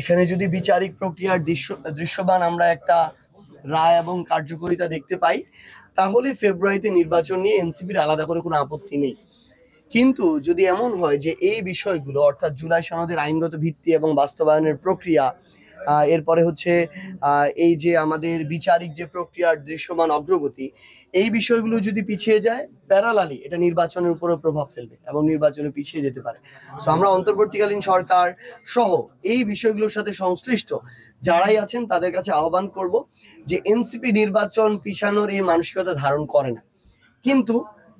এখানে যদি বিচারিক প্রক্রিয়ার দৃশ্যমান আমরা একটা রায় এবং কার্যকারিতা দেখতে পাই, তাহলে ফেব্রুয়ারিতে নির্বাচন নিয়ে এনসিপির আলাদা করে কোনো আপত্তি নেই। কিন্তু যদি এমন হয় যে এই বিষয়গুলো অর্থাৎ জুলাই সনদের আইনগত ভিত্তি এবং বাস্তবায়নের প্রক্রিয়া, এরপরে হচ্ছে এই যে আমাদের বিচারিক যে প্রক্রিয়ার দৃশ্যমান অগ্রগতি, এই বিষয়গুলো যদি পিছিয়ে যায়, প্যারালালি এটা নির্বাচনের উপরও প্রভাব ফেলবে এবং নির্বাচনে পিছিয়ে যেতে পারে। সো আমরা অন্তর্বর্তীকালীন সরকার সহ এই বিষয়গুলোর সাথে সংশ্লিষ্ট যারাই আছেন তাদের কাছে আহ্বান করব যে এনসিপি নির্বাচন পিছানোর এই মানসিকতা ধারণ করে না। কিন্তু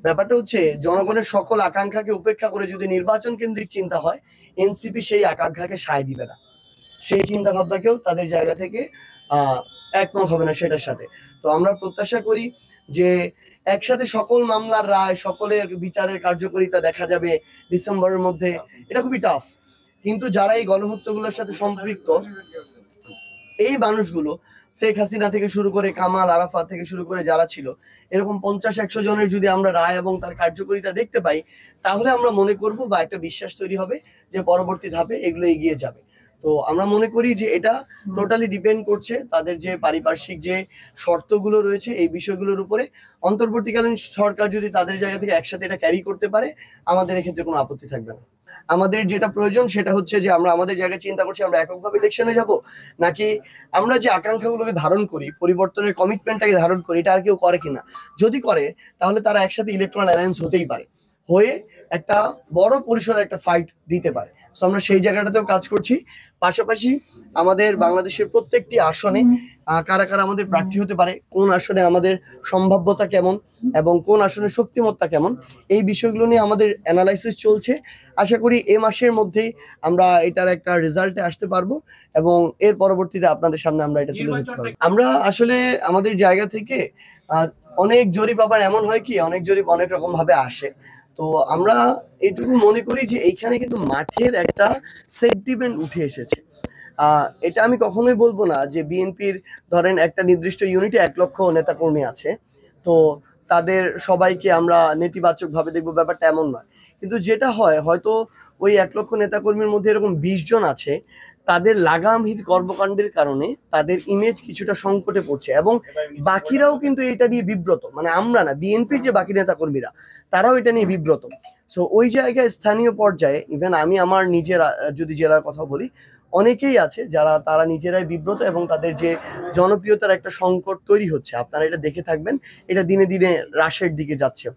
ব্যাপারটা হচ্ছে জনগণের সকল আকাঙ্ক্ষাকে উপেক্ষা করে যদি নির্বাচন কেন্দ্রিক চিন্তা হয়, এনসিপি সেই আকাঙ্ক্ষাকে সায় দিবে না, সেই চিন্তা ভাবনাকেও তাদের জায়গা থেকে একমত হবে না সেটার সাথে। তো আমরা প্রত্যাশা করি যে একসাথে সকল মামলার রায়, সকলের বিচারের কার্যকারিতা দেখা যাবে ডিসেম্বরের মধ্যে। এটা খুবই টাফ, কিন্তু যারা এই গণহত্যাগুলোর সাথে সম্পৃক্ত এই মানুষগুলো, শেখ হাসিনা থেকে শুরু করে কামাল আরাফাত থেকে শুরু করে যারা ছিল, এরকম 50-100 জনের যদি আমরা রায় এবং তার কার্যকারিতা দেখতে পাই, তাহলে আমরা মনে করব বা একটা বিশ্বাস তৈরি হবে যে পরবর্তী ধাপে এগুলো এগিয়ে যাবে। তো আমরা মনে করি যে এটা টোটালি ডিপেন্ড করছে তাদের যে পারিপার্শ্বিক যে শর্তগুলো রয়েছে এই বিষয়গুলোর উপরে। অন্তর্বর্তীকালীন সরকার যদি তাদের জায়গা থেকে একসাথে এটা ক্যারি করতে পারে, আমাদের এক্ষেত্রে কোনো আপত্তি থাকবে না। আমাদের যেটা প্রয়োজন সেটা হচ্ছে যে আমরা আমাদের জায়গায় চিন্তা করছি আমরা এককভাবে ইলেকশনে যাব, নাকি আমরা যে আকাঙ্ক্ষাগুলোকে ধারণ করি, পরিবর্তনের কমিটমেন্টটাকে ধারণ করি, এটা আর কেউ করে কিনা। যদি করে তাহলে তারা একসাথে ইলেকট্রাল অ্যালায়েন্স হতেই পারে, হয়ে একটা বড় পরিসরে একটা ফাইট দিতে পারে। সো আমরা সেই জায়গাটাতেও কাজ করছি। পাশাপাশি আমাদের বাংলাদেশের প্রত্যেকটি আসনে কারা কারা আমাদের প্রার্থী হতে পারে, কোন আসনে আমাদের সম্ভাব্যতা কেমন এবং কোন আসনের শক্তিমত্তা কেমন, এই বিষয়গুলো নিয়ে আমাদের অ্যানালাইসিস চলছে। আশা করি এ মাসের মধ্যেই আমরা এটার একটা রেজাল্টে আসতে পারবো এবং এর পরবর্তীতে আপনাদের সামনে আমরা এটা তুলে ধরতে পারবো। আমরা আসলে আমাদের জায়গা থেকে অনেক জরিপ, আবার এমন হয় কি অনেক জরিপ অনেক রকম ভাবে আসে। তো আমরা এটুকু মনে করি যে এইখানে কিন্তু মাঠের একটা সেন্টিমেন্ট উঠে এসেছে। এটা আমি কখনোই বলবো না যে বিএনপির ধরেন একটা নির্দিষ্ট ইউনিটে 1 লক্ষ নেতাকর্মী আছে, তো তাদের সবাইকে আমরা নেতিবাচক ভাবে দেখবো, ব্যাপারটা এমন নয়। কিন্তু যেটা হয়, হয়তো ওই 1 লক্ষ নেতাকর্মীর মধ্যে এরকম 20 জন আছে, তাদের লাগামহীন কর্মকাণ্ডের কারণে তাদের ইমেজ কিছুটা সংকটে পড়ছে এবং বাকিরাও কিন্তু এটা নিয়ে বিব্রত। মানে আমরা না, বিএনপির যে বাকি নেতাকর্মীরা তারাও এটা নিয়ে বিব্রত। সো ওই জায়গায় স্থানীয় পর্যায়ে ইভেন আমি আমার নিজের যদি জেলার কথা বলি, অনেকেই আছে যারা তারা নিজেরাই বিব্রত এবং তাদের যে জনপ্রিয়তার একটা সংকট তৈরি হচ্ছে, আপনারা এটা দেখে থাকবেন, এটা দিনে দিনে হ্রাসের দিকে যাচ্ছে।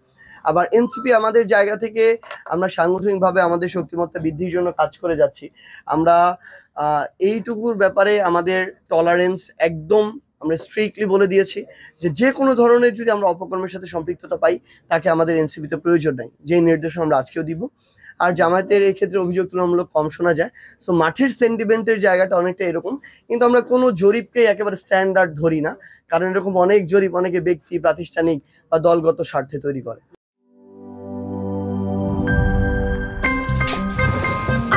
আবার এনসিপি আমাদের জায়গা থেকে আমরা সাংগঠনিকভাবে আমাদের শক্তিমত্তা বৃদ্ধির জন্য কাজ করে যাচ্ছি। আমরা এইটুকুর ব্যাপারে আমাদের টলারেন্স একদম আমরা স্ট্রিক্টলি বলে দিয়েছি যে যে কোনো ধরনের যদি আমরা অপকর্মের সাথে সম্পৃক্ততা পাই, তাকে আমাদের এনসিপিতে প্রয়োজন নাই, যে নির্দেশনা আমরা আজকেও দিব। আর জামায়াতের এই ক্ষেত্রে অভিযোগ তুলনামূলক কম শোনা যায়। সো মাঠের সেন্টিমেন্টের জায়গাটা অনেকটা এরকম, কিন্তু আমরা কোনো জরিপকে একেবারে স্ট্যান্ডার্ড ধরি না, কারণ এরকম অনেক জরিপ অনেকে ব্যক্তি, প্রাতিষ্ঠানিক বা দলগত স্বার্থে তৈরি করে।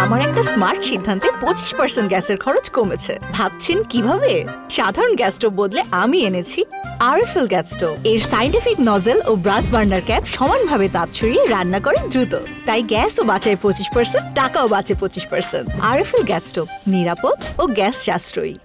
আমার একটা স্মার্ট সিদ্ধান্তে 25% গ্যাসের খরচ কমেছে। ভাবছেন কিভাবে? সাধারণ গ্যাস স্টোভ বদলে আমি এনেছি আরএফএল গ্যাস স্টোভ। এর সাইন্টিফিক নজল ও ব্রাস বার্নার ক্যাপ সমানভাবে তাপ ছড়িয়ে রান্না করে দ্রুত, তাই গ্যাসও বাঁচায় 25%, টাকাও বাঁচে 25%। আরএফএল গ্যাস স্টোভ, নিরাপদ ও গ্যাস সাশ্রয়ী।